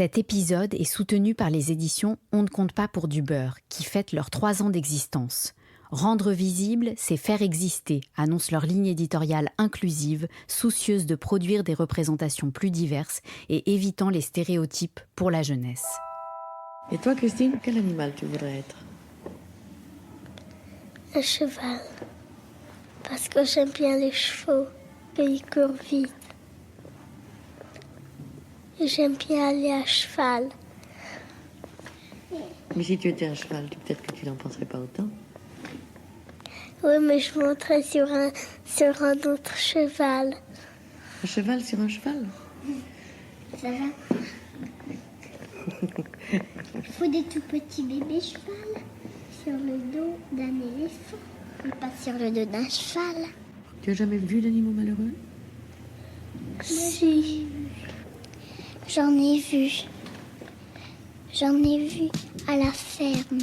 Cet épisode est soutenu par les éditions On ne compte pas pour du beurre, qui fêtent leurs 3 ans d'existence. Rendre visible, c'est faire exister, annonce leur ligne éditoriale inclusive, soucieuse de produire des représentations plus diverses et évitant les stéréotypes pour la jeunesse. Et toi, Christine, quel animal tu voudrais être ? Un cheval. Parce que j'aime bien les chevaux, qu'ils courent vite. Et j'aime bien aller à cheval. Mais si tu étais un cheval, peut-être que tu n'en penserais pas autant. Oui, mais je monterais sur un autre cheval. Un cheval sur un cheval ? Ça va. Il faut des tout petits bébés cheval sur le dos d'un éléphant, mais pas sur le dos d'un cheval. Tu as jamais vu d'animaux malheureux ? Si. J'en ai vu. J'en ai vu à la ferme.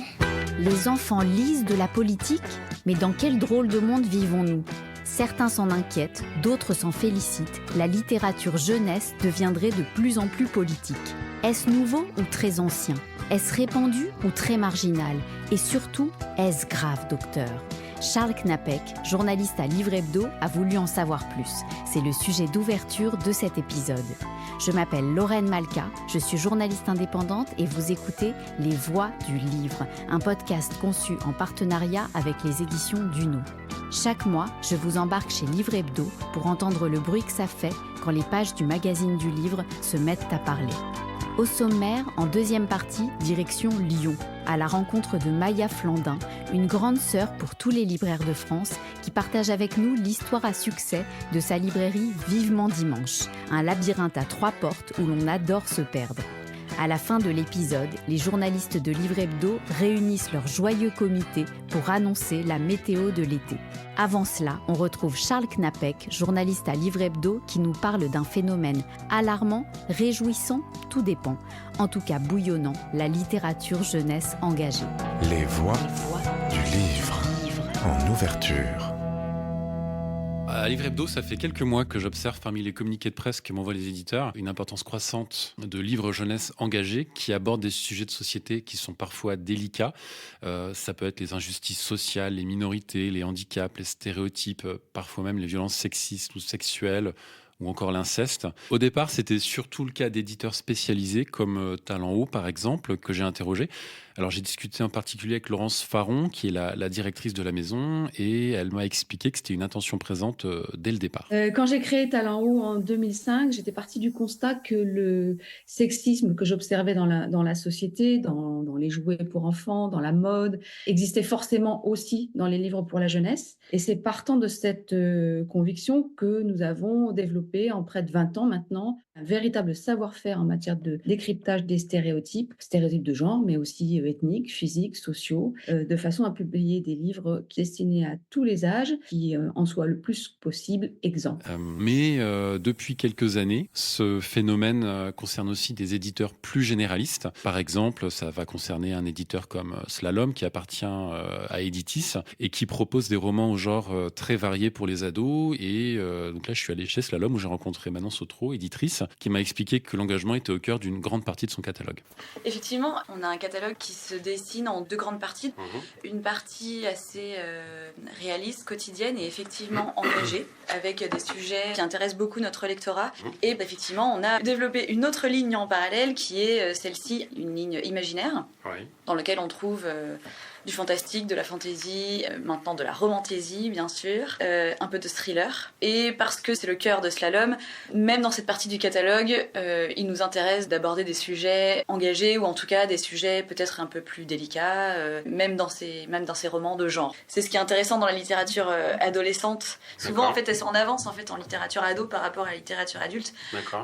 Les enfants lisent de la politique ? Mais dans quel drôle de monde vivons-nous ? Certains s'en inquiètent, d'autres s'en félicitent. La littérature jeunesse deviendrait de plus en plus politique. Est-ce nouveau ou très ancien ? Est-ce répandu ou très marginal ? Et surtout, est-ce grave, docteur ? Charles Knapek, journaliste à Livre Hebdo, a voulu en savoir plus. C'est le sujet d'ouverture de cet épisode. Je m'appelle Lorraine Malka, je suis journaliste indépendante et vous écoutez Les Voix du Livre, un podcast conçu en partenariat avec les éditions Duno. Chaque mois, je vous embarque chez Livre Hebdo pour entendre le bruit que ça fait quand les pages du magazine du livre se mettent à parler. Au sommaire, en deuxième partie, direction Lyon, à la rencontre de Maya Flandin, une grande sœur pour tous les libraires de France, qui partage avec nous l'histoire à succès de sa librairie Vivement Dimanche, un labyrinthe à 3 portes où l'on adore se perdre. À la fin de l'épisode, les journalistes de Livre Hebdo réunissent leur joyeux comité pour annoncer la météo de l'été. Avant cela, on retrouve Charles Knapek, journaliste à Livre Hebdo, qui nous parle d'un phénomène alarmant, réjouissant, tout dépend. En tout cas bouillonnant, la littérature jeunesse engagée. Les voix du livre en ouverture. À Livre Hebdo, ça fait quelques mois que j'observe parmi les communiqués de presse que m'envoient les éditeurs une importance croissante de livres jeunesse engagés qui abordent des sujets de société qui sont parfois délicats. Ça peut être les injustices sociales, les minorités, les handicaps, les stéréotypes, parfois même les violences sexistes ou sexuelles, ou encore l'inceste. Au départ, c'était surtout le cas d'éditeurs spécialisés comme Talent Haut, par exemple, que j'ai interrogé. Alors, j'ai discuté en particulier avec Laurence Faron, qui est la directrice de la maison, et elle m'a expliqué que c'était une intention présente dès le départ. Quand j'ai créé Talent Haut en 2005, j'étais partie du constat que le sexisme que j'observais dans la société, dans les jouets pour enfants, dans la mode, existait forcément aussi dans les livres pour la jeunesse. Et c'est partant de cette conviction que nous avons développé en près de 20 ans maintenant un véritable savoir-faire en matière de décryptage des stéréotypes de genre, mais aussi ethniques, physiques, sociaux, de façon à publier des livres destinés à tous les âges, qui en soient le plus possible exempts. Mais depuis quelques années, ce phénomène concerne aussi des éditeurs plus généralistes. Par exemple, ça va concerner un éditeur comme Slalom, qui appartient à Editis, et qui propose des romans au genre très variés pour les ados. Et donc là, je suis allé chez Slalom, où j'ai rencontré Manon Sautreau, éditrice, qui m'a expliqué que l'engagement était au cœur d'une grande partie de son catalogue. Effectivement, on a un catalogue qui se dessine en 2 grandes parties. Une partie assez réaliste, quotidienne et effectivement engagée, avec des sujets qui intéressent beaucoup notre lectorat. Et effectivement, on a développé une autre ligne en parallèle qui est celle-ci, une ligne imaginaire, dans laquelle on trouve du fantastique, de la fantaisie, maintenant de la romantaisie bien sûr, un peu de thriller. Et parce que c'est le cœur de Slalom, même dans cette partie du catalogue, il nous intéresse d'aborder des sujets engagés ou en tout cas des sujets peut-être un peu plus délicats, même dans ces romans de genre. C'est ce qui est intéressant dans la littérature adolescente. Souvent en fait elles sont en avance en fait en littérature ado par rapport à la littérature adulte.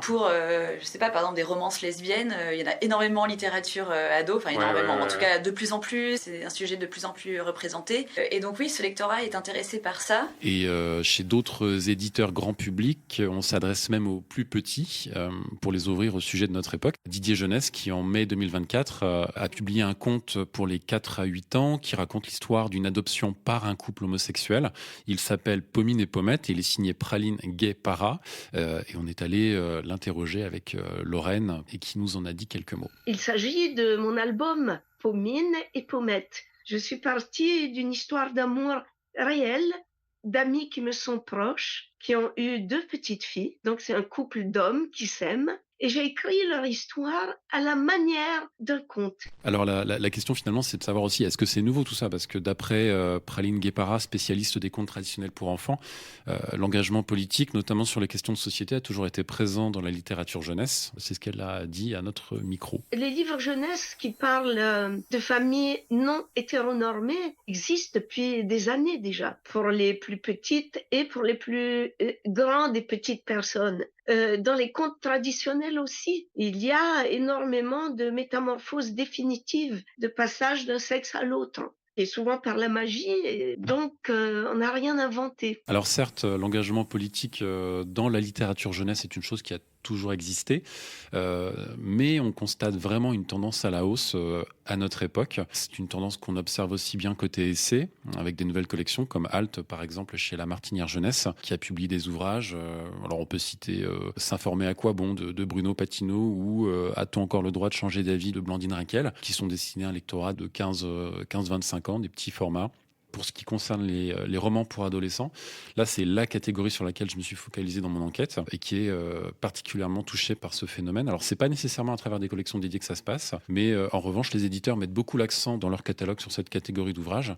Pour je sais pas, par exemple des romances lesbiennes, il y en a énormément en littérature ado, enfin énormément, en tout cas de plus en plus, c'est un sujet engagés de plus en plus représentés. Et donc oui, ce lectorat est intéressé par ça. Et chez d'autres éditeurs grand public, on s'adresse même aux plus petits pour les ouvrir au sujet de notre époque. Didier Jeunesse, qui en mai 2024 a publié un conte pour les 4 à 8 ans qui raconte l'histoire d'une adoption par un couple homosexuel. Il s'appelle Pomine et Pommette et il est signé Praline Gay-Para. Et on est allé l'interroger avec Lorraine et qui nous en a dit quelques mots. Il s'agit de mon album Pomine et Pommette. Je suis partie d'une histoire d'amour réelle, d'amis qui me sont proches, qui ont eu 2 petites filles. Donc c'est un couple d'hommes qui s'aiment. Et j'ai écrit leur histoire à la manière d'un conte. Alors la question finalement, c'est de savoir aussi, est-ce que c'est nouveau tout ça? Parce que d'après Praline Gay-Para, spécialiste des contes traditionnels pour enfants, l'engagement politique, notamment sur les questions de société, a toujours été présent dans la littérature jeunesse. C'est ce qu'elle a dit à notre micro. Les livres jeunesse qui parlent de familles non hétéronormées existent depuis des années déjà, pour les plus petites et pour les plus grandes et petites personnes. Dans les contes traditionnels aussi, il y a énormément de métamorphoses définitives, de passage d'un sexe à l'autre. Et souvent par la magie, et donc on n'a rien inventé. Alors certes, l'engagement politique dans la littérature jeunesse est une chose qui a toujours existé, mais on constate vraiment une tendance à la hausse à notre époque. C'est une tendance qu'on observe aussi bien côté essai, avec des nouvelles collections comme Halte, par exemple, chez La Martinière Jeunesse, qui a publié des ouvrages. Alors on peut citer S'informer à quoi bon de Bruno Patino ou A-t-on encore le droit de changer d'avis de Blandine Rinkel, qui sont destinés à un lectorat de 15-25 ans, des petits formats. Pour ce qui concerne les romans pour adolescents, là, c'est la catégorie sur laquelle je me suis focalisé dans mon enquête et qui est particulièrement touchée par ce phénomène. Alors, c'est pas nécessairement à travers des collections dédiées que ça se passe, mais en revanche, les éditeurs mettent beaucoup l'accent dans leur catalogue sur cette catégorie d'ouvrages,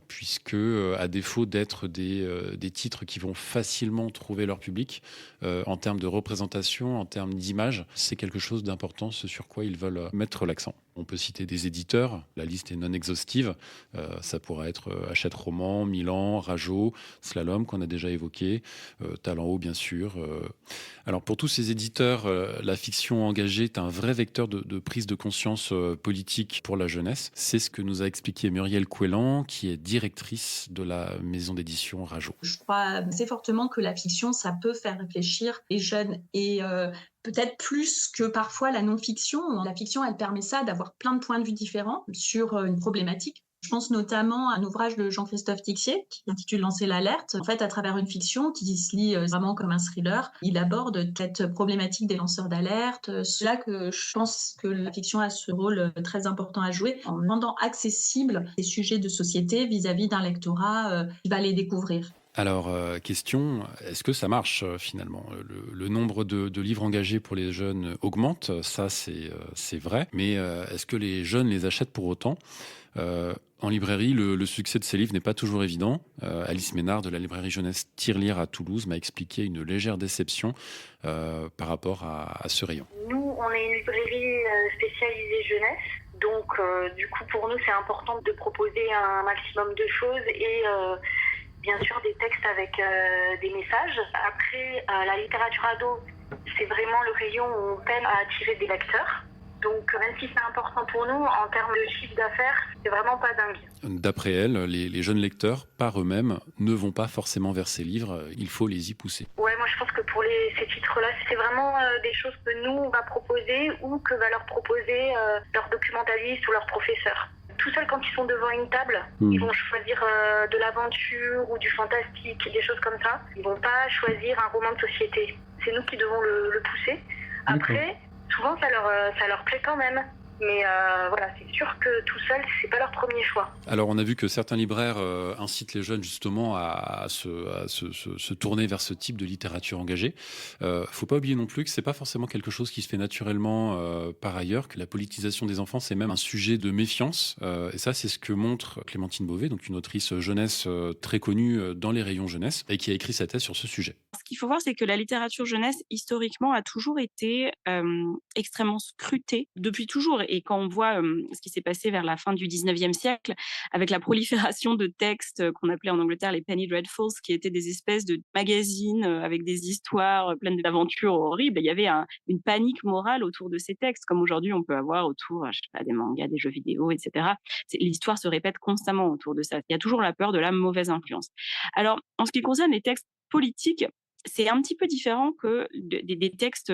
puisque, à défaut d'être des titres qui vont facilement trouver leur public, en termes de représentation, en termes d'image, c'est quelque chose d'important, ce sur quoi ils veulent mettre l'accent. On peut citer des éditeurs, la liste est non exhaustive, ça pourrait être Hachette Roman, Milan, Rajo, Slalom qu'on a déjà évoqué, Talent Haut bien sûr. Alors pour tous ces éditeurs, la fiction engagée est un vrai vecteur de prise de conscience politique pour la jeunesse. C'est ce que nous a expliqué Muriel Couélan, qui est directrice de la maison d'édition Rajo. Je crois assez fortement que la fiction, ça peut faire réfléchir les jeunes et peut-être plus que parfois la non-fiction. La fiction, elle permet ça, d'avoir plein de points de vue différents sur une problématique. Je pense notamment à un ouvrage de Jean-Christophe Tixier qui s'intitule Lancer l'alerte. En fait, à travers une fiction qui se lit vraiment comme un thriller, il aborde cette problématique des lanceurs d'alerte. C'est là que je pense que la fiction a ce rôle très important à jouer en rendant accessibles ces sujets de société vis-à-vis d'un lectorat qui va les découvrir. Alors, question, est-ce que ça marche finalement? Le nombre de livres engagés pour les jeunes augmente, ça c'est vrai, mais est-ce que les jeunes les achètent pour autant? En librairie, le succès de ces livres n'est pas toujours évident. Alice Ménard de la librairie jeunesse Tirelire à Toulouse m'a expliqué une légère déception par rapport à ce rayon. Nous, on est une librairie spécialisée jeunesse. Donc, du coup, pour nous, c'est important de proposer un maximum de choses et bien sûr des textes avec des messages. Après, la littérature ado, c'est vraiment le rayon où on peine à attirer des lecteurs. Donc, même si c'est important pour nous, en termes de chiffre d'affaires, c'est vraiment pas dingue. D'après elle, les jeunes lecteurs, par eux-mêmes, ne vont pas forcément vers ces livres. Il faut les y pousser. Ouais, moi je pense que pour ces titres-là, c'est vraiment des choses que nous, on va proposer ou que va leur proposer leur documentaliste ou leur professeur. Tout seuls, quand ils sont devant une table, ils vont choisir de l'aventure ou du fantastique, des choses comme ça. Ils vont pas choisir un roman de société. C'est nous qui devons le pousser. Après, souvent, ça leur plaît quand même. Mais voilà, c'est sûr que tout seul, c'est pas leur premier choix. Alors, on a vu que certains libraires incitent les jeunes justement à se tourner vers ce type de littérature engagée. Faut pas oublier non plus que c'est pas forcément quelque chose qui se fait naturellement par ailleurs, que la politisation des enfants, c'est même un sujet de méfiance. Et ça, c'est ce que montre Clémentine Beauvais, donc une autrice jeunesse très connue dans les rayons jeunesse, et qui a écrit sa thèse sur ce sujet. Ce qu'il faut voir, c'est que la littérature jeunesse, historiquement, a toujours été extrêmement scrutée, depuis toujours. Et quand on voit ce qui s'est passé vers la fin du 19e siècle, avec la prolifération de textes qu'on appelait en Angleterre les penny dreadfuls, qui étaient des espèces de magazines avec des histoires pleines d'aventures horribles, il y avait une panique morale autour de ces textes, comme aujourd'hui on peut avoir autour, je sais pas, des mangas, des jeux vidéo, etc. L'histoire se répète constamment autour de ça. Il y a toujours la peur de la mauvaise influence. Alors, en ce qui concerne les textes politiques, c'est un petit peu différent que des textes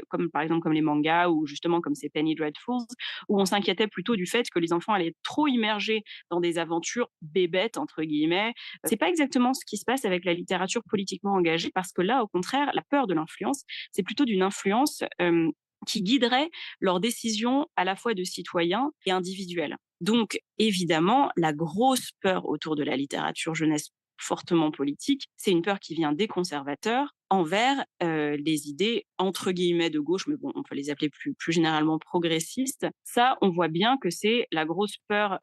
comme par exemple comme les mangas ou justement comme ces Penny Dreadfuls, où on s'inquiétait plutôt du fait que les enfants allaient être trop immergés dans des aventures bébêtes entre guillemets. C'est pas exactement ce qui se passe avec la littérature politiquement engagée, parce que là, au contraire, la peur de l'influence, c'est plutôt d'une influence qui guiderait leurs décisions à la fois de citoyens et individuels. Donc, évidemment, la grosse peur autour de la littérature jeunesse fortement politique, c'est une peur qui vient des conservateurs envers les idées entre guillemets de gauche, mais bon, on peut les appeler plus généralement progressistes. Ça, on voit bien que c'est la grosse peur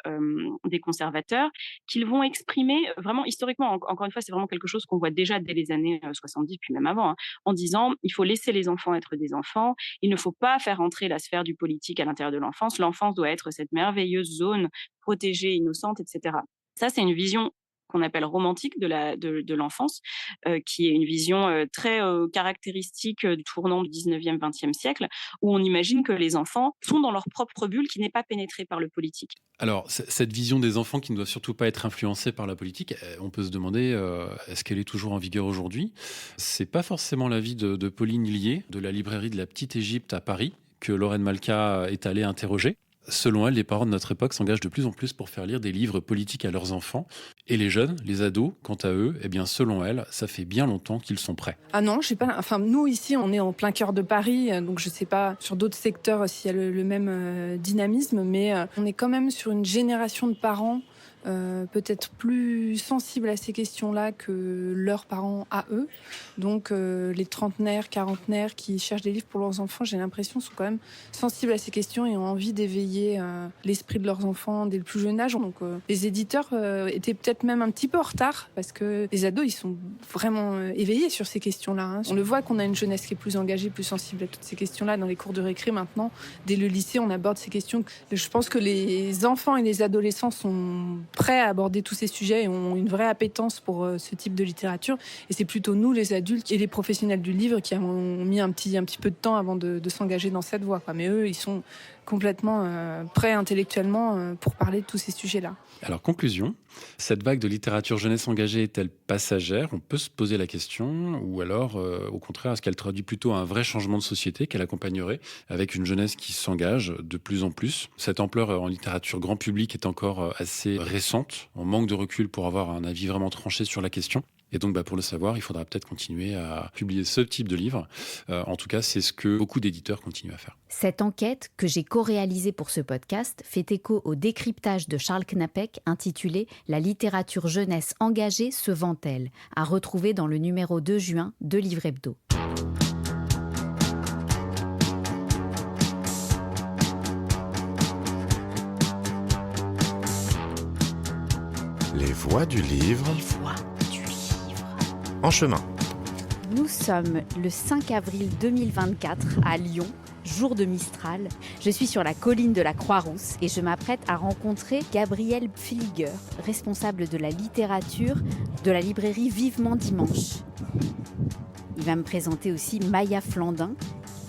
des conservateurs qu'ils vont exprimer vraiment historiquement. Encore une fois, c'est vraiment quelque chose qu'on voit déjà dès les années 70, puis même avant, en disant il faut laisser les enfants être des enfants, il ne faut pas faire entrer la sphère du politique à l'intérieur de l'enfance. L'enfance doit être cette merveilleuse zone protégée, innocente, etc. Ça, c'est une vision qu'on appelle romantique de l'enfance, qui est une vision très caractéristique du tournant du 19e, 20e siècle, où on imagine que les enfants sont dans leur propre bulle qui n'est pas pénétrée par le politique. Alors, cette vision des enfants qui ne doit surtout pas être influencée par la politique, on peut se demander, est-ce qu'elle est toujours en vigueur aujourd'hui ? C'est pas forcément l'avis de Pauline Lié, de la librairie de la Petite Égypte à Paris, que Lorraine Malka est allée interroger. Selon elle, les parents de notre époque s'engagent de plus en plus pour faire lire des livres politiques à leurs enfants. Et les jeunes, les ados, quant à eux, eh bien, selon elle, ça fait bien longtemps qu'ils sont prêts. Ah non, je sais pas. Enfin, nous, ici, on est en plein cœur de Paris, donc je sais pas sur d'autres secteurs s'il y a le même dynamisme, mais on est quand même sur une génération de parents peut-être plus sensibles à ces questions-là que leurs parents à eux. Donc les trentenaires, quarantenaires qui cherchent des livres pour leurs enfants, j'ai l'impression, sont quand même sensibles à ces questions et ont envie d'éveiller l'esprit de leurs enfants dès le plus jeune âge. Donc les éditeurs étaient peut-être même un petit peu en retard, parce que les ados, ils sont vraiment éveillés sur ces questions-là. On le voit qu'on a une jeunesse qui est plus engagée, plus sensible à toutes ces questions-là. Dans les cours de récré maintenant, dès le lycée, on aborde ces questions. Je pense que les enfants et les adolescents sont prêts à aborder tous ces sujets et ont une vraie appétence pour ce type de littérature. Et c'est plutôt nous, les adultes et les professionnels du livre, qui avons mis un petit peu de temps avant de s'engager dans cette voie, quoi. Mais eux, ils sont complètement prêts intellectuellement pour parler de tous ces sujets-là. Alors, conclusion, cette vague de littérature jeunesse engagée est-elle passagère ? On peut se poser la question, ou alors, au contraire, est-ce qu'elle traduit plutôt un vrai changement de société qu'elle accompagnerait, avec une jeunesse qui s'engage de plus en plus ? Cette ampleur en littérature grand public est encore assez récente. On manque de recul pour avoir un avis vraiment tranché sur la question. Et donc, pour le savoir, il faudra peut-être continuer à publier ce type de livre. En tout cas, c'est ce que beaucoup d'éditeurs continuent à faire. Cette enquête, que j'ai co-réalisée pour ce podcast, fait écho au décryptage de Charles Knapek intitulé « La littérature jeunesse engagée se vend-elle ?» à retrouver dans le numéro 2 juin de Livre Hebdo. Les voix du livre. En chemin. Nous sommes le 5 avril 2024 à Lyon, jour de Mistral. Je suis sur la colline de la Croix-Rousse et je m'apprête à rencontrer Gabriel Pfilliger, responsable de la littérature de la librairie Vivement Dimanche. Il va me présenter aussi Maya Flandin,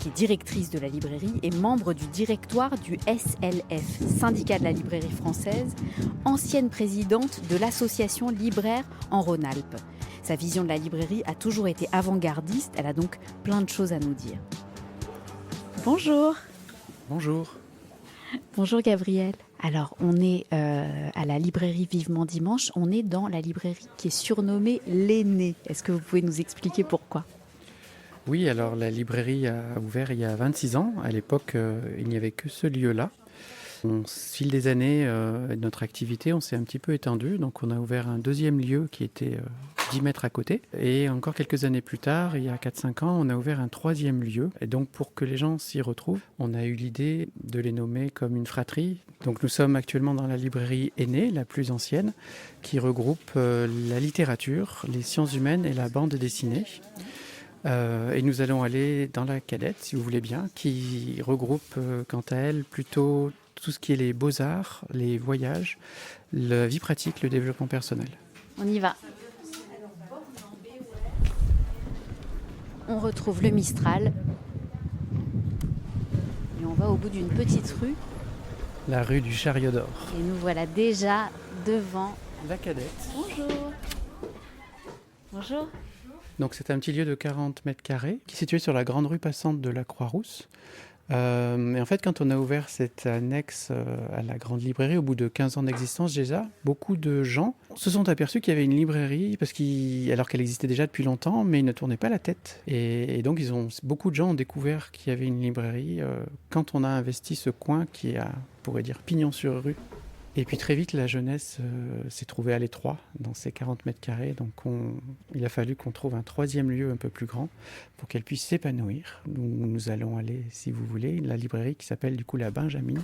qui est directrice de la librairie et membre du directoire du SLF, syndicat de la librairie française, ancienne présidente de l'association Libraire en Rhône-Alpes. Sa vision de la librairie a toujours été avant-gardiste, elle a donc plein de choses à nous dire. Bonjour. Bonjour. Bonjour Gabriel. Alors on est à la librairie Vivement Dimanche, on est dans la librairie qui est surnommée l'Aîné. Est-ce que vous pouvez nous expliquer pourquoi ? Oui, alors la librairie a ouvert il y a 26 ans. À l'époque, il n'y avait que ce lieu-là. Au fil des années de notre activité, on s'est un petit peu étendu. Donc on a ouvert un deuxième lieu qui était 10 mètres à côté. Et encore quelques années plus tard, il y a 4-5 ans, on a ouvert un troisième lieu. Et donc pour que les gens s'y retrouvent, on a eu l'idée de les nommer comme une fratrie. Donc nous sommes actuellement dans la librairie Aîné, la plus ancienne, qui regroupe la littérature, les sciences humaines et la bande dessinée. Et nous allons aller dans la cadette, si vous voulez bien, qui regroupe quant à elle plutôt tout ce qui est les beaux-arts, les voyages, la vie pratique, le développement personnel. On y va. On retrouve le Mistral. Et on va au bout d'une petite rue. La rue du Chariot d'Or. Et nous voilà déjà devant la cadette. Bonjour. Bonjour. Donc c'est un petit lieu de 40 mètres carrés qui est situé sur la grande rue passante de la Croix-Rousse. Et en fait, quand on a ouvert cette annexe à la grande librairie, au bout de 15 ans d'existence déjà, beaucoup de gens se sont aperçus qu'il y avait une librairie, alors qu'elle existait déjà depuis longtemps, mais ils ne tournaient pas la tête. Et donc, beaucoup de gens ont découvert qu'il y avait une librairie quand on a investi ce coin qui est, on pourrait dire, pignon sur rue. Et puis très vite, la jeunesse s'est trouvée à l'étroit dans ces 40 mètres carrés. Donc il a fallu qu'on trouve un troisième lieu un peu plus grand pour qu'elle puisse s'épanouir. Nous allons aller, si vous voulez, la librairie qui s'appelle du coup la Benjamine.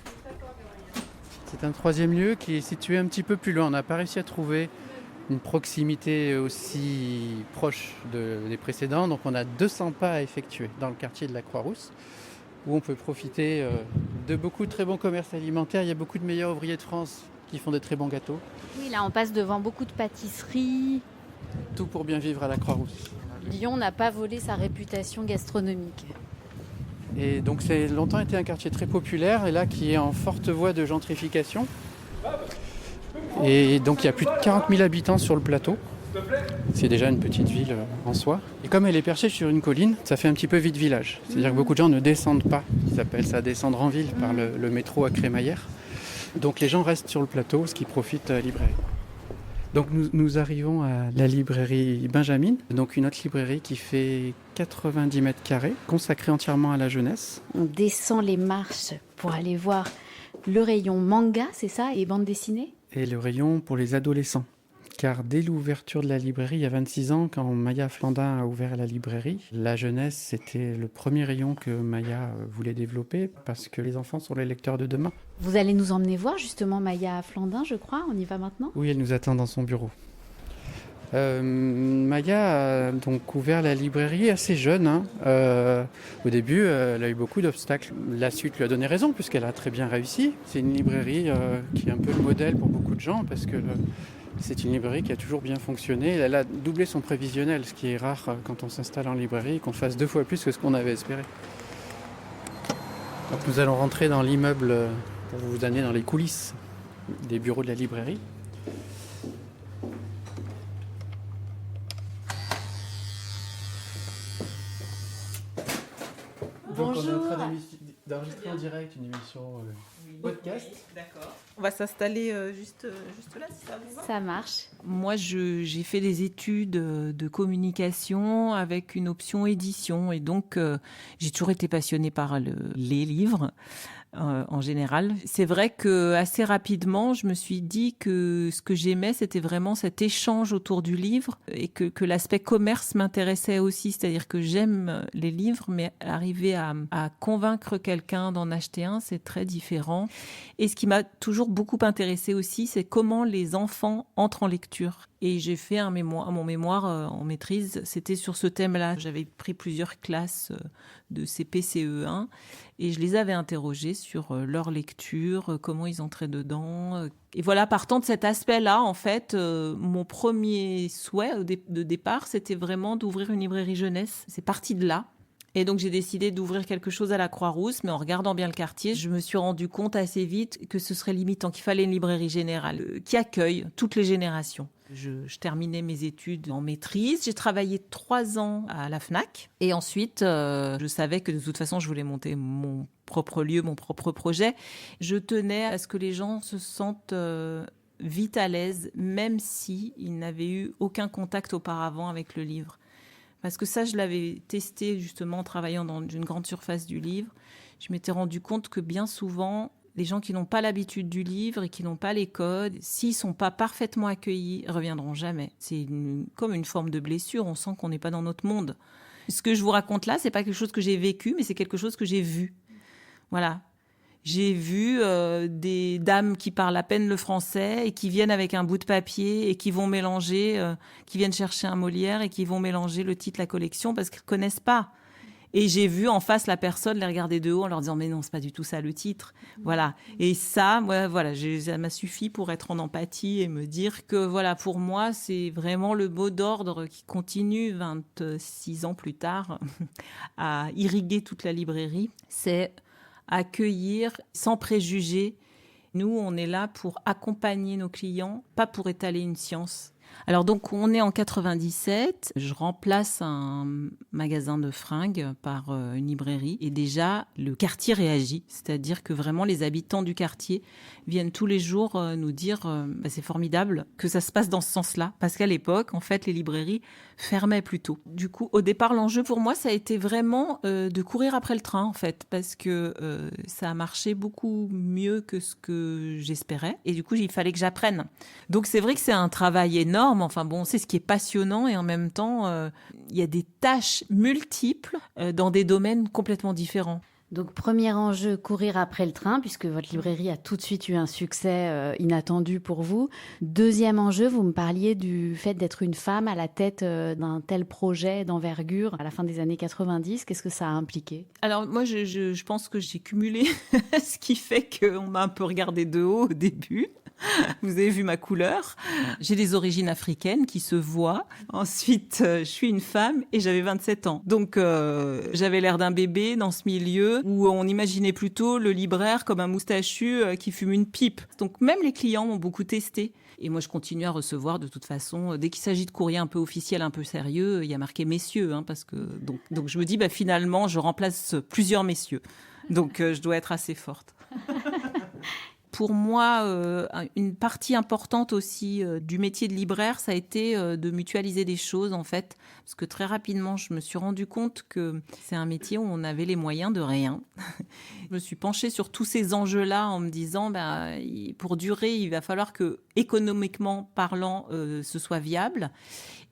C'est un troisième lieu qui est situé un petit peu plus loin. On n'a pas réussi à trouver une proximité aussi proche des précédents. Donc on a 200 pas à effectuer dans le quartier de la Croix-Rousse, où on peut profiter de beaucoup de très bons commerces alimentaires. Il y a beaucoup de meilleurs ouvriers de France qui font des très bons gâteaux. Oui, là on passe devant beaucoup de pâtisseries. Tout pour bien vivre à la Croix-Rousse. Lyon n'a pas volé sa réputation gastronomique. Et donc c'est longtemps été un quartier très populaire et là qui est en forte voie de gentrification. Et donc il y a plus de 40 000 habitants sur le plateau. C'est déjà une petite ville en soi. Et comme elle est perchée sur une colline, ça fait un petit peu vide-village. C'est-à-dire que beaucoup de gens ne descendent pas. Ils appellent ça descendre en ville par le métro à Crémaillère. Donc les gens restent sur le plateau, ce qui profite à la librairie. Donc nous arrivons à la librairie Benjamine, donc une autre librairie qui fait 90 mètres carrés, consacrée entièrement à la jeunesse. On descend les marches pour aller voir le rayon manga, c'est ça, et bande dessinée ? Et le rayon pour les adolescents. Car dès l'ouverture de la librairie, il y a 26 ans, quand Maya Flandin a ouvert la librairie, la jeunesse, c'était le premier rayon que Maya voulait développer, parce que les enfants sont les lecteurs de demain. Vous allez nous emmener voir justement Maya Flandin, je crois, on y va maintenant ? Oui, elle nous attend dans son bureau. Maya a donc ouvert la librairie assez jeune. Au début, elle a eu beaucoup d'obstacles. La suite lui a donné raison, puisqu'elle a très bien réussi. C'est une librairie qui est un peu le modèle pour beaucoup de gens, parce que c'est une librairie qui a toujours bien fonctionné. Elle a doublé son prévisionnel, ce qui est rare quand on s'installe en librairie, qu'on fasse 2 fois plus que ce qu'on avait espéré. Donc nous allons rentrer dans l'immeuble pour vous amener dans les coulisses des bureaux de la librairie. Donc on est en train d'enregistrer en direct une émission podcast. D'accord. On va s'installer juste là, si ça vous va. Ça marche. Moi, j'ai fait des études de communication avec une option édition. Et donc, j'ai toujours été passionnée par les livres. En général. C'est vrai que assez rapidement, je me suis dit que ce que j'aimais, c'était vraiment cet échange autour du livre et que l'aspect commerce m'intéressait aussi. C'est-à-dire que j'aime les livres, mais arriver à convaincre quelqu'un d'en acheter un, c'est très différent. Et ce qui m'a toujours beaucoup intéressée aussi, c'est comment les enfants entrent en lecture. Et j'ai fait mon mémoire en maîtrise, c'était sur ce thème-là. J'avais pris plusieurs classes de CP, CE1 et je les avais interrogés sur leur lecture, comment ils entraient dedans. Et voilà, partant de cet aspect-là, en fait, mon premier souhait de départ, c'était vraiment d'ouvrir une librairie jeunesse. C'est parti de là. Et donc, j'ai décidé d'ouvrir quelque chose à la Croix-Rousse, mais en regardant bien le quartier, je me suis rendu compte assez vite que ce serait limitant, qu'il fallait une librairie générale qui accueille toutes les générations. Je terminais mes études en maîtrise. J'ai travaillé 3 ans à la Fnac. Et ensuite, je savais que de toute façon, je voulais monter mon propre lieu, mon propre projet. Je tenais à ce que les gens se sentent vite à l'aise, même s'ils n'avaient eu aucun contact auparavant avec le livre. Parce que ça, je l'avais testé justement en travaillant dans une grande surface du livre. Je m'étais rendu compte que bien souvent, les gens qui n'ont pas l'habitude du livre et qui n'ont pas les codes, s'ils ne sont pas parfaitement accueillis, ne reviendront jamais. C'est comme une forme de blessure, on sent qu'on n'est pas dans notre monde. Ce que je vous raconte là, ce n'est pas quelque chose que j'ai vécu, mais c'est quelque chose que j'ai vu. Voilà. J'ai vu des dames qui parlent à peine le français et qui viennent avec un bout de papier et qui vont mélanger, qui viennent chercher un Molière et qui vont mélanger le titre, la collection, parce qu'ils ne connaissent pas. Et j'ai vu en face la personne les regarder de haut en leur disant « mais non, c'est pas du tout ça le titre ». Voilà. Et ça, ça m'a suffi pour être en empathie et me dire que voilà, pour moi, c'est vraiment le mot d'ordre qui continue 26 ans plus tard à irriguer toute la librairie. C'est accueillir sans préjugés. Nous, on est là pour accompagner nos clients, pas pour étaler une science. Alors donc, on est en 97, je remplace un magasin de fringues par une librairie et déjà, le quartier réagit, c'est-à-dire que vraiment les habitants du quartier viennent tous les jours nous dire c'est formidable que ça se passe dans ce sens-là, parce qu'à l'époque, en fait, les librairies fermaient plus tôt. Du coup, au départ, l'enjeu pour moi, ça a été vraiment de courir après le train, en fait, parce que ça a marché beaucoup mieux que ce que j'espérais et du coup, il fallait que j'apprenne. Donc, c'est vrai que c'est un travail énorme. Enfin bon, c'est ce qui est passionnant et en même temps, il y a des tâches multiples dans des domaines complètement différents. Donc, premier enjeu, courir après le train, puisque votre librairie a tout de suite eu un succès inattendu pour vous. Deuxième enjeu, vous me parliez du fait d'être une femme à la tête d'un tel projet d'envergure à la fin des années 90. Qu'est-ce que ça a impliqué ? Alors, moi, je pense que j'ai cumulé ce qui fait qu'on m'a un peu regardé de haut au début. Vous avez vu ma couleur. J'ai des origines africaines qui se voient. Ensuite, je suis une femme et j'avais 27 ans. Donc, j'avais l'air d'un bébé dans ce milieu où on imaginait plutôt le libraire comme un moustachu qui fume une pipe. Donc, même les clients m'ont beaucoup testé. Et moi, je continue à recevoir de toute façon. Dès qu'il s'agit de courrier un peu officiel, un peu sérieux, il y a marqué messieurs. Parce que, donc je me dis, finalement, je remplace plusieurs messieurs. Donc, je dois être assez forte. Pour moi, une partie importante aussi du métier de libraire, ça a été de mutualiser des choses, en fait. Parce que très rapidement, je me suis rendu compte que c'est un métier où on avait les moyens de rien. Je me suis penchée sur tous ces enjeux-là en me disant, pour durer, il va falloir que, économiquement parlant, ce soit viable.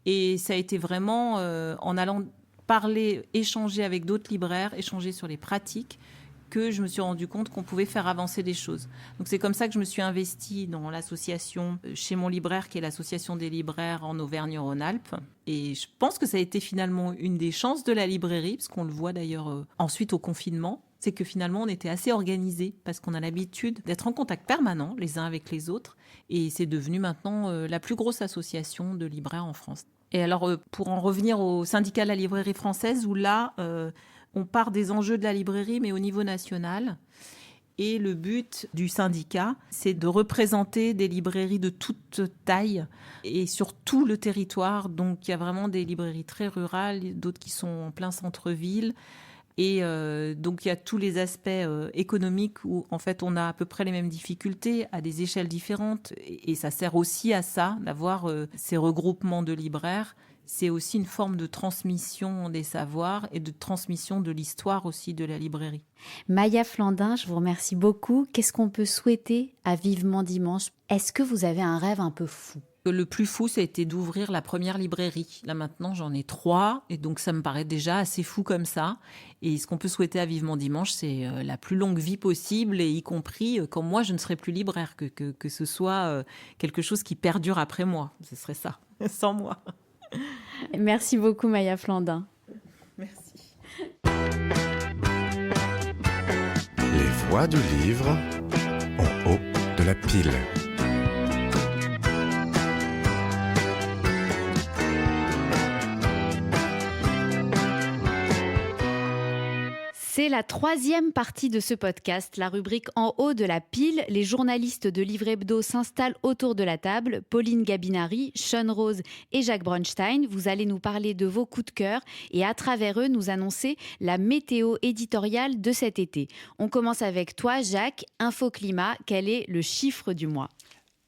Et ça a été vraiment en allant parler, échanger avec d'autres libraires, échanger sur les pratiques, que je me suis rendu compte qu'on pouvait faire avancer des choses. Donc c'est comme ça que je me suis investie dans l'association chez mon libraire, qui est l'association des libraires en Auvergne-Rhône-Alpes. Et je pense que ça a été finalement une des chances de la librairie, parce qu'on le voit d'ailleurs ensuite au confinement, c'est que finalement on était assez organisés, parce qu'on a l'habitude d'être en contact permanent les uns avec les autres. Et c'est devenu maintenant la plus grosse association de libraires en France. Et alors, pour en revenir au syndicat de la librairie française, où là... on part des enjeux de la librairie, mais au niveau national. Et le but du syndicat, c'est de représenter des librairies de toute taille et sur tout le territoire. Donc, il y a vraiment des librairies très rurales, d'autres qui sont en plein centre-ville. Et donc, il y a tous les aspects économiques où, en fait, on a à peu près les mêmes difficultés à des échelles différentes. Et ça sert aussi à ça, d'avoir ces regroupements de libraires. C'est aussi une forme de transmission des savoirs et de transmission de l'histoire aussi de la librairie. Maya Flandin, je vous remercie beaucoup. Qu'est-ce qu'on peut souhaiter à Vivement Dimanche ? Est-ce que vous avez un rêve un peu fou ? Le plus fou, ça a été d'ouvrir la première librairie. Là, maintenant, j'en ai 3. Et donc, ça me paraît déjà assez fou comme ça. Et ce qu'on peut souhaiter à Vivement Dimanche, c'est la plus longue vie possible, et y compris quand moi, je ne serai plus libraire, que ce soit quelque chose qui perdure après moi. Ce serait ça, sans moi. Merci beaucoup, Maya Flandin. Merci. Les voix du livre en haut de la pile. C'est la 3e partie de ce podcast, la rubrique En haut de la pile. Les journalistes de Livre Hebdo s'installent autour de la table. Pauline Gabinari, Sean Rose et Jacques Bronstein. Vous allez nous parler de vos coups de cœur et à travers eux, nous annoncer la météo éditoriale de cet été. On commence avec toi, Jacques. Infoclimat, quel est le chiffre du mois ?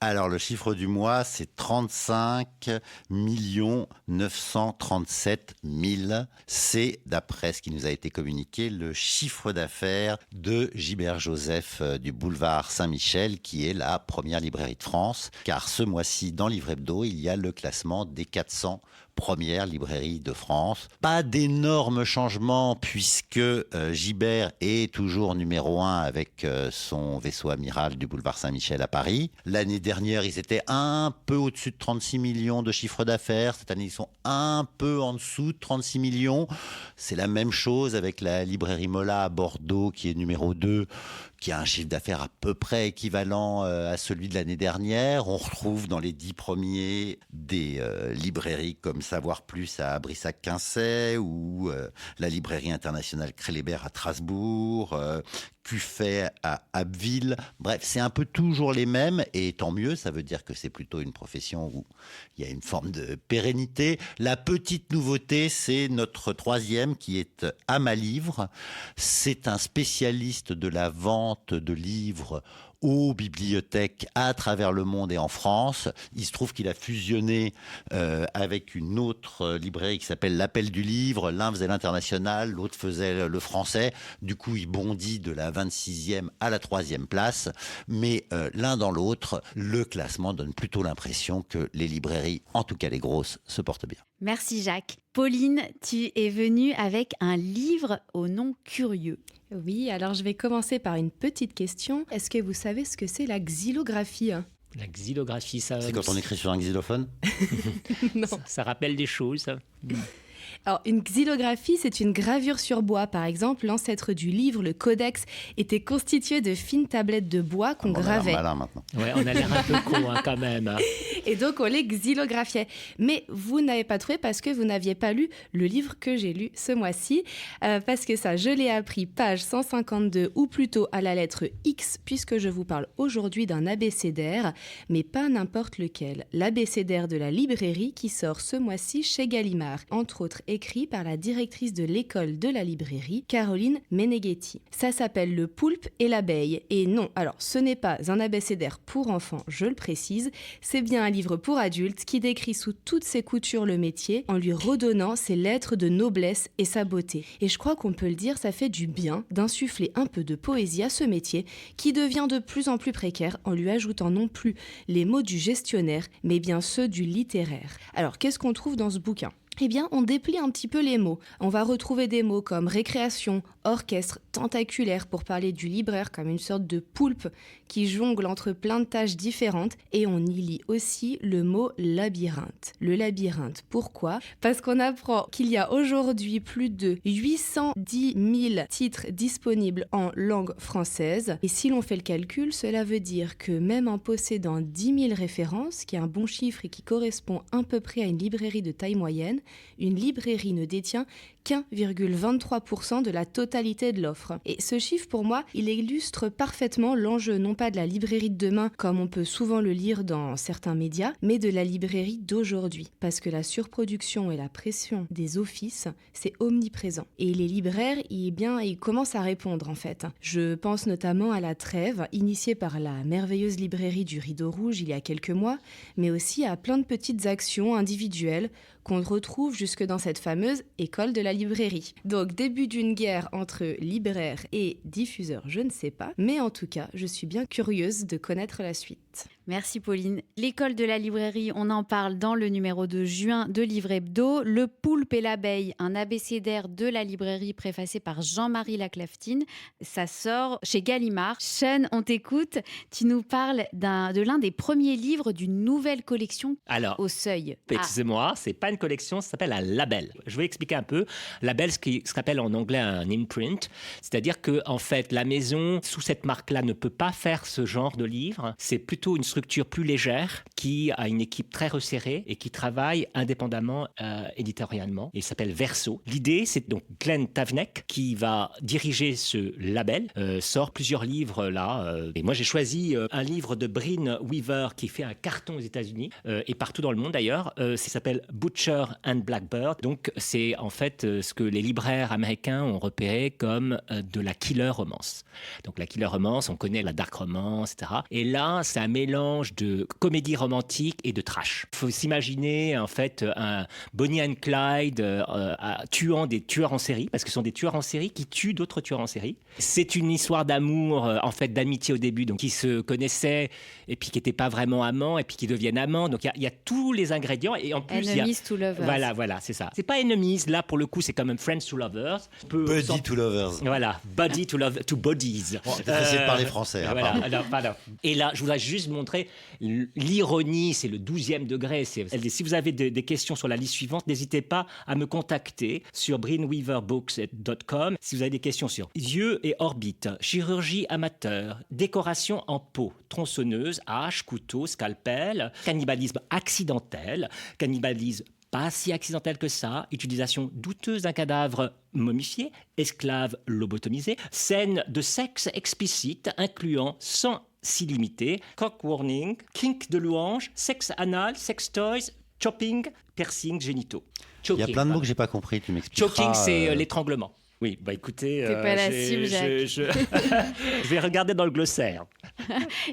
Alors, le chiffre du mois, c'est 35 937 000. C'est, d'après ce qui nous a été communiqué, le chiffre d'affaires de Gilbert Joseph du boulevard Saint-Michel, qui est la première librairie de France. Car ce mois-ci, dans Livre Hebdo, il y a le classement des 400 première librairie de France. Pas d'énormes changements puisque Gibert est toujours numéro 1 avec son vaisseau amiral du boulevard Saint-Michel à Paris. L'année dernière, ils étaient un peu au-dessus de 36 millions de chiffre d'affaires. Cette année, ils sont un peu en dessous de 36 millions. C'est la même chose avec la librairie Mola à Bordeaux qui est numéro 2, qui a un chiffre d'affaires à peu près équivalent à celui de l'année dernière. On retrouve dans les 10 premiers des librairies comme Savoir Plus à Brissac-Quincey ou la librairie internationale Crélébert à Strasbourg, Cuffet à Abbeville. Bref, c'est un peu toujours les mêmes et tant mieux, ça veut dire que c'est plutôt une profession où il y a une forme de pérennité. La petite nouveauté, c'est notre 3e qui est Amalivre. C'est un spécialiste de la vente de livres aux bibliothèques à travers le monde et en France. Il se trouve qu'il a fusionné avec une autre librairie qui s'appelle l'Appel du Livre. L'un faisait l'international, l'autre faisait le français. Du coup, il bondit de la 26e à la 3e place. Mais l'un dans l'autre, le classement donne plutôt l'impression que les librairies, en tout cas les grosses, se portent bien. Merci Jacques. Pauline, tu es venue avec un livre au nom curieux. Oui, alors je vais commencer par une petite question. Est-ce que vous savez ce que c'est la xylographie ? La xylographie, ça... C'est quand on écrit sur un xylophone ? Non. Ça rappelle des choses, ça. Alors, une xylographie, c'est une gravure sur bois. Par exemple, l'ancêtre du livre, le codex, était constitué de fines tablettes de bois qu'on gravait. On a l'air malin maintenant. Ouais, on a l'air un peu con quand même. Et donc, on les xylographiait. Mais vous n'avez pas trouvé parce que vous n'aviez pas lu le livre que j'ai lu ce mois-ci. Parce que ça, je l'ai appris page 152, ou plutôt à la lettre X, puisque je vous parle aujourd'hui d'un abécédaire, mais pas n'importe lequel. L'abécédaire de la librairie qui sort ce mois-ci chez Gallimard. Entre autres, écrit par la directrice de l'école de la librairie, Caroline Meneghetti. Ça s'appelle Le Poulpe et l'abeille. Et non, alors ce n'est pas un abécédaire pour enfants, je le précise, c'est bien un livre pour adultes qui décrit sous toutes ses coutures le métier en lui redonnant ses lettres de noblesse et sa beauté. Et je crois qu'on peut le dire, ça fait du bien d'insuffler un peu de poésie à ce métier qui devient de plus en plus précaire en lui ajoutant non plus les mots du gestionnaire, mais bien ceux du littéraire. Alors qu'est-ce qu'on trouve dans ce bouquin ? Eh bien, on déplie un petit peu les mots. On va retrouver des mots comme récréation, orchestre, tentaculaire pour parler du libraire comme une sorte de poulpe qui jongle entre plein de tâches différentes. Et on y lit aussi le mot labyrinthe. Le labyrinthe, pourquoi ? Parce qu'on apprend qu'il y a aujourd'hui plus de 810 000 titres disponibles en langue française. Et si l'on fait le calcul, cela veut dire que même en possédant 10 000 références, qui est un bon chiffre et qui correspond à peu près à une librairie de taille moyenne, une librairie ne détient qu'1,23% de la totalité de l'offre. Et ce chiffre, pour moi, il illustre parfaitement l'enjeu non pas de la librairie de demain, comme on peut souvent le lire dans certains médias, mais de la librairie d'aujourd'hui. Parce que la surproduction et la pression des offices, c'est omniprésent. Et les libraires, ils commencent à répondre en fait. Je pense notamment à la Trêve, initiée par la merveilleuse librairie du Rideau Rouge il y a quelques mois, mais aussi à plein de petites actions individuelles qu'on retrouve jusque dans cette fameuse école de la librairie. Donc début d'une guerre entre libraires et diffuseurs, je ne sais pas, mais en tout cas, je suis bien curieuse de connaître la suite. Merci Pauline. L'école de la librairie, on en parle dans le numéro de juin de Livre Hebdo. Le Poulpe et l'abeille, un abécédaire de la librairie préfacé par Jean-Marie Laclaftine. Ça sort chez Gallimard. Sean, on t'écoute. Tu nous parles de l'un des premiers livres d'une nouvelle collection. Alors, au Seuil. Excusez-moi, c'est pas une collection, ça s'appelle un label. Je vais expliquer un peu. Label, ce qui s'appelle en anglais un imprint. C'est-à-dire que, en fait, la maison, sous cette marque-là, ne peut pas faire ce genre de livre. C'est plutôt une structure plus légère qui a une équipe très resserrée et qui travaille indépendamment éditorialement. Il s'appelle Verso. L'idée, c'est donc Glenn Tavnek qui va diriger ce label, sort plusieurs livres là. Et moi, j'ai choisi un livre de Bryn Weaver qui fait un carton aux États-Unis et partout dans le monde d'ailleurs. Ça s'appelle Butcher and Blackbird. Donc, c'est en fait ce que les libraires américains ont repéré comme de la killer romance. Donc, la killer romance, on connaît la dark romance, etc. Et là, c'est un mélange de comédie romantique et de trash. Il faut s'imaginer en fait un Bonnie and Clyde tuant des tueurs en série, parce que ce sont des tueurs en série qui tuent d'autres tueurs en série. C'est une histoire d'amour, en fait d'amitié au début, donc qui se connaissaient et puis qui n'étaient pas vraiment amants et puis qui deviennent amants. Donc il y a tous les ingrédients et en plus Enemies to to lovers. Voilà, c'est ça. C'est pas enemies, là pour le coup, c'est quand même friends to lovers. Buddy to lovers. Voilà, buddy to bodies. Bon, t'as essayé de parler français. Voilà, pardon. Et là, je voudrais juste montrer l'ironie, c'est le 12e degré. Si vous avez des questions sur la liste suivante, n'hésitez pas à me contacter sur brinweaverbooks.com. Si vous avez des questions sur yeux et orbites, chirurgie amateur, décoration en peau, tronçonneuse, hache, couteau, scalpel, cannibalisme accidentel, cannibalisme pas si accidentel que ça, utilisation douteuse d'un cadavre momifié, esclave lobotomisé, scène de sexe explicite incluant sans illimité, cock warning, kink de louange, sexe anal, sex toys, chopping, piercing génitaux. Il y a plein de mots que j'ai pas compris, tu m'expliqueras. Choking, c'est l'étranglement. Oui, écoutez, T'es pas la cible, Jacques. Je vais regarder dans le glossaire.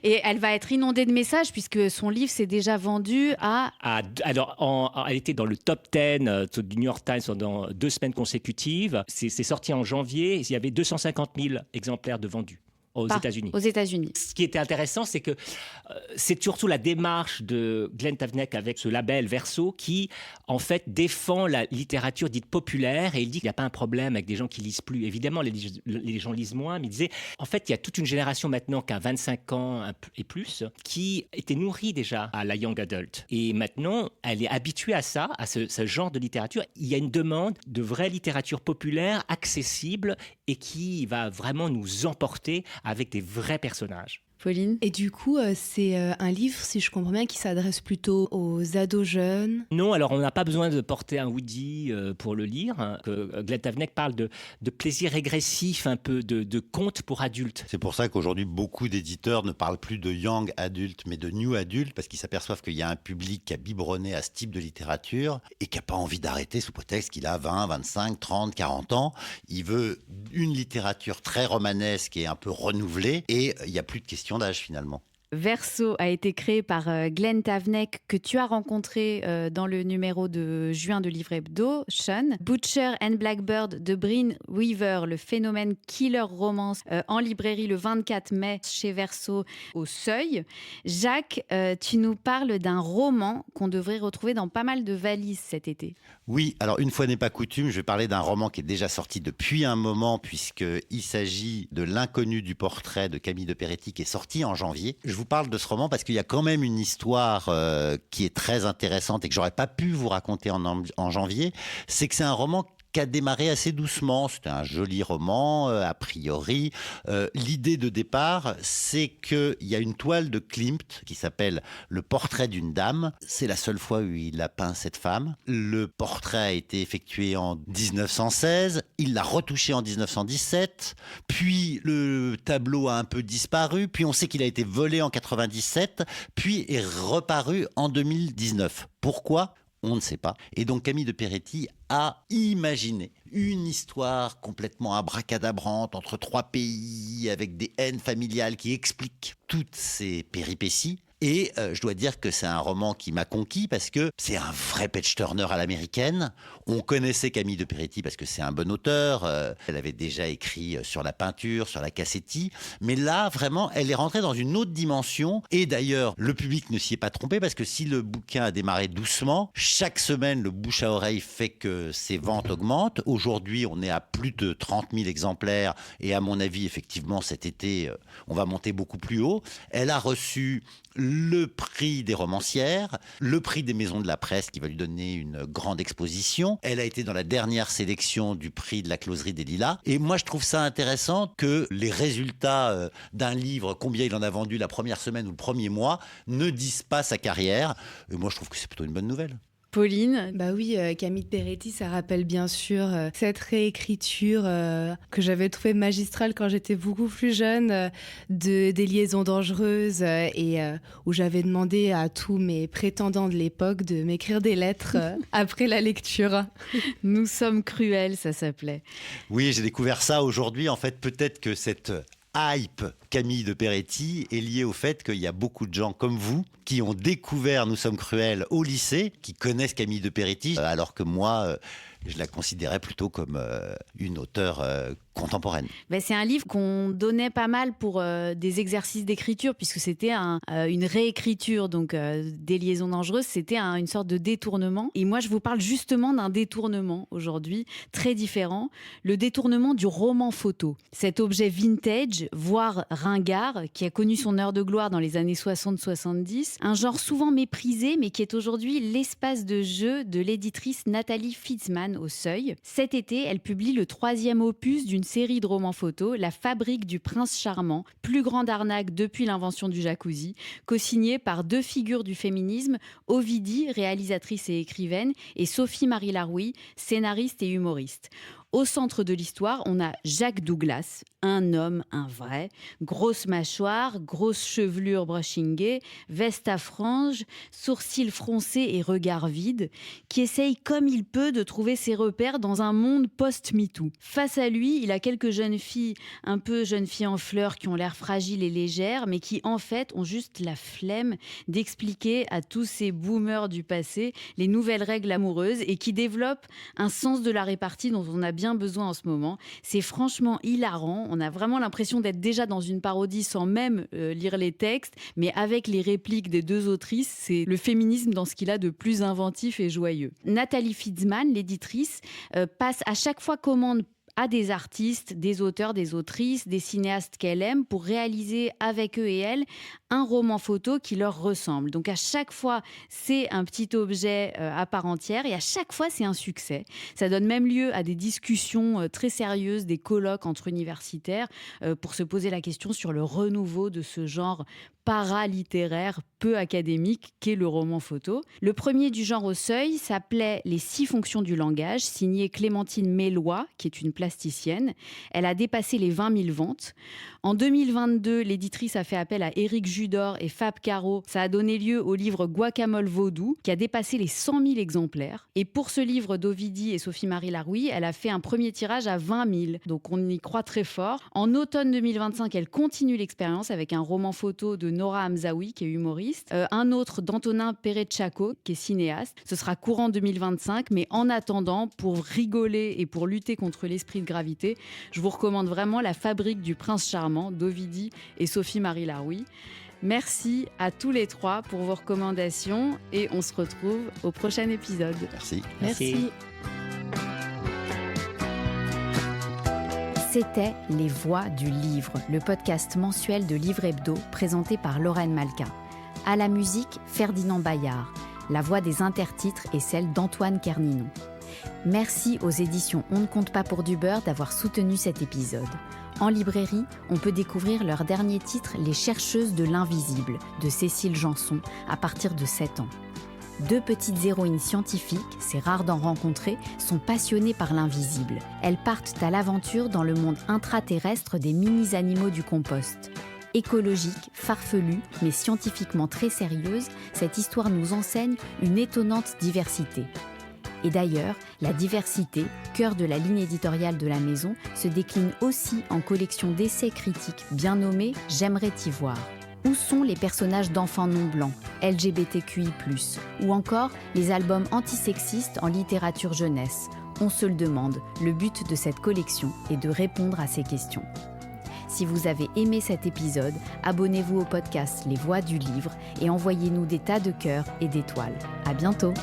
Et elle va être inondée de messages puisque son livre s'est déjà vendu à... Alors, elle était dans le top 10 du New York Times pendant 2 semaines consécutives. C'est sorti en janvier. Il y avait 250 000 exemplaires de vendus. Aux États-Unis. Aux États-Unis. Ce qui était intéressant, c'est que c'est surtout la démarche de Glenn Tavnec avec ce label Verso qui, en fait, défend la littérature dite populaire et il dit qu'il n'y a pas un problème avec des gens qui lisent plus. Évidemment, les gens lisent moins, mais il disait, en fait, il y a toute une génération maintenant qui a 25 ans et plus qui était nourrie déjà à la young adult. Et maintenant, elle est habituée à ça, à ce genre de littérature. Il y a une demande de vraie littérature populaire, accessible et qui va vraiment nous emporter avec des vrais personnages. Pauline. Et du coup, c'est un livre, si je comprends bien, qui s'adresse plutôt aux ados jeunes. Non, alors on n'a pas besoin de porter un hoodie pour le lire. Glenn Tavnec parle de plaisir régressif, un peu de conte pour adultes. C'est pour ça qu'aujourd'hui, beaucoup d'éditeurs ne parlent plus de young adult, mais de new adult, parce qu'ils s'aperçoivent qu'il y a un public qui a biberonné à ce type de littérature et qui n'a pas envie d'arrêter sous prétexte qu'il a 20, 25, 30, 40 ans. Il veut une littérature très romanesque et un peu renouvelée, et il n'y a plus de question d'âge finalement. Verso a été créé par Glenn Tavnec, que tu as rencontré dans le numéro de juin de Livre Hebdo, Sean. Butcher and Blackbird de Bryn Weaver, le phénomène killer romance, en librairie le 24 mai chez Verso au Seuil. Jacques, tu nous parles d'un roman qu'on devrait retrouver dans pas mal de valises cet été. Oui, alors une fois n'est pas coutume, je vais parler d'un roman qui est déjà sorti depuis un moment, puisqu'il s'agit de L'inconnu du portrait de Camille de Peretti, qui est sorti en janvier. Je vous parle de ce roman parce qu'il y a quand même une histoire qui est très intéressante et que j'aurais pas pu vous raconter en janvier. C'est que c'est un roman qui a démarré assez doucement. C'était un joli roman, a priori. L'idée de départ, c'est qu'il y a une toile de Klimt qui s'appelle « Le portrait d'une dame ». C'est la seule fois où il a peint cette femme. Le portrait a été effectué en 1916. Il l'a retouché en 1917. Puis le tableau a un peu disparu. Puis on sait qu'il a été volé en 97. Puis est reparu en 2019. Pourquoi ? On ne sait pas. Et donc Camille de Peretti a imaginé une histoire complètement abracadabrante entre 3 pays avec des haines familiales qui expliquent toutes ces péripéties. Et je dois dire que c'est un roman qui m'a conquis parce que c'est un vrai page-turner à l'américaine. On connaissait Camille de Peretti parce que c'est un bon auteur. Elle avait déjà écrit sur la peinture, sur la cassetti. Mais là, vraiment, elle est rentrée dans une autre dimension. Et d'ailleurs, le public ne s'y est pas trompé parce que si le bouquin a démarré doucement, chaque semaine, le bouche à oreille fait que ses ventes augmentent. Aujourd'hui, on est à plus de 30 000 exemplaires. Et à mon avis, effectivement, cet été, on va monter beaucoup plus haut. Elle a reçu le prix des romancières, le prix des maisons de la presse qui va lui donner une grande exposition. Elle a été dans la dernière sélection du prix de la closerie des Lilas. Et moi, je trouve ça intéressant que les résultats d'un livre, combien il en a vendu la première semaine ou le premier mois, ne disent pas sa carrière. Et moi, je trouve que c'est plutôt une bonne nouvelle. Pauline. Bah oui, Camille de Peretti, ça rappelle bien sûr cette réécriture que j'avais trouvée magistrale quand j'étais beaucoup plus jeune, des liaisons dangereuses et où j'avais demandé à tous mes prétendants de l'époque de m'écrire des lettres après la lecture. Nous sommes cruels, ça s'appelait. Oui, j'ai découvert ça aujourd'hui. En fait, peut-être que cette hype Camille de Peretti est liée au fait qu'il y a beaucoup de gens comme vous qui ont découvert Nous sommes cruels au lycée, qui connaissent Camille de Peretti, alors que moi, je la considérais plutôt comme une auteure contemporaine. C'est un livre qu'on donnait pas mal pour des exercices d'écriture, puisque c'était une réécriture, donc des liaisons dangereuses, c'était une sorte de détournement. Et moi, je vous parle justement d'un détournement aujourd'hui, très différent, le détournement du roman photo. Cet objet vintage, voire ringard, qui a connu son heure de gloire dans les années 60-70, un genre souvent méprisé, mais qui est aujourd'hui l'espace de jeu de l'éditrice Nathalie Fitzman au Seuil. Cet été, elle publie le 3e opus d'une série de romans photos, La Fabrique du Prince Charmant, plus grande arnaque depuis l'invention du jacuzzi, co-signée par 2 figures du féminisme, Ovidie, réalisatrice et écrivaine, et Sophie-Marie Larouille, scénariste et humoriste. Au centre de l'histoire, on a Jack Douglas, un homme, un vrai, grosse mâchoire, grosse chevelure brushingée, veste à franges, sourcils froncés et regard vide, qui essaye comme il peut de trouver ses repères dans un monde post-MeToo. Face à lui, il a quelques jeunes filles, un peu jeunes filles en fleurs qui ont l'air fragiles et légères, mais qui en fait ont juste la flemme d'expliquer à tous ces boomers du passé les nouvelles règles amoureuses et qui développent un sens de la répartie dont on a bien besoin en ce moment. C'est franchement hilarant. On a vraiment l'impression d'être déjà dans une parodie sans même lire les textes, mais avec les répliques des 2 autrices, c'est le féminisme dans ce qu'il a de plus inventif et joyeux. Nathalie Fitzman, l'éditrice, passe à chaque fois commande à des artistes, des auteurs, des autrices, des cinéastes qu'elle aime pour réaliser avec eux et elle un roman photo qui leur ressemble. Donc à chaque fois, c'est un petit objet à part entière et à chaque fois, c'est un succès. Ça donne même lieu à des discussions très sérieuses, des colloques entre universitaires pour se poser la question sur le renouveau de ce genre paralittéraire peu académique qu'est le roman photo. Le premier du genre au Seuil s'appelait Les 6 fonctions du langage, signé Clémentine Mélois, qui est une plasticienne. Elle a dépassé les 20 000 ventes. En 2022, l'éditrice a fait appel à Éric Judor et Fab Caro. Ça a donné lieu au livre Guacamole Vaudou, qui a dépassé les 100 000 exemplaires. Et pour ce livre d'Ovidie et Sophie-Marie Larouille, elle a fait un premier tirage à 20 000. Donc on y croit très fort. En automne 2025, elle continue l'expérience avec un roman photo de Nora Hamzaoui, qui est humoriste. Un autre d'Antonin Perecciacco, qui est cinéaste. Ce sera courant 2025, mais en attendant, pour rigoler et pour lutter contre l'esprit de gravité, je vous recommande vraiment La Fabrique du Prince Charmant d'Ovidie et Sophie-Marie Larouille. Merci à tous les 3 pour vos recommandations et on se retrouve au prochain épisode. Merci. Merci. C'était Les Voix du Livre, le podcast mensuel de Livre Hebdo présenté par Lorraine Malka. À la musique, Ferdinand Bayard. La voix des intertitres est celle d'Antoine Kerninon. Merci aux éditions On ne compte pas pour du beurre d'avoir soutenu cet épisode. En librairie, on peut découvrir leur dernier titre, Les chercheuses de l'invisible, de Cécile Janson, à partir de 7 ans. 2 petites héroïnes scientifiques, c'est rare d'en rencontrer, sont passionnées par l'invisible. Elles partent à l'aventure dans le monde intraterrestre des mini-animaux du compost. Écologique, farfelue, mais scientifiquement très sérieuse, cette histoire nous enseigne une étonnante diversité. Et d'ailleurs, la diversité, cœur de la ligne éditoriale de la maison, se décline aussi en collection d'essais critiques bien nommés « J'aimerais t'y voir ». Où sont les personnages d'enfants non blancs, LGBTQI+, ou encore les albums antisexistes en littérature jeunesse? On se le demande, le but de cette collection est de répondre à ces questions. Si vous avez aimé cet épisode, abonnez-vous au podcast Les Voix du Livre et envoyez-nous des tas de cœurs et d'étoiles. À bientôt!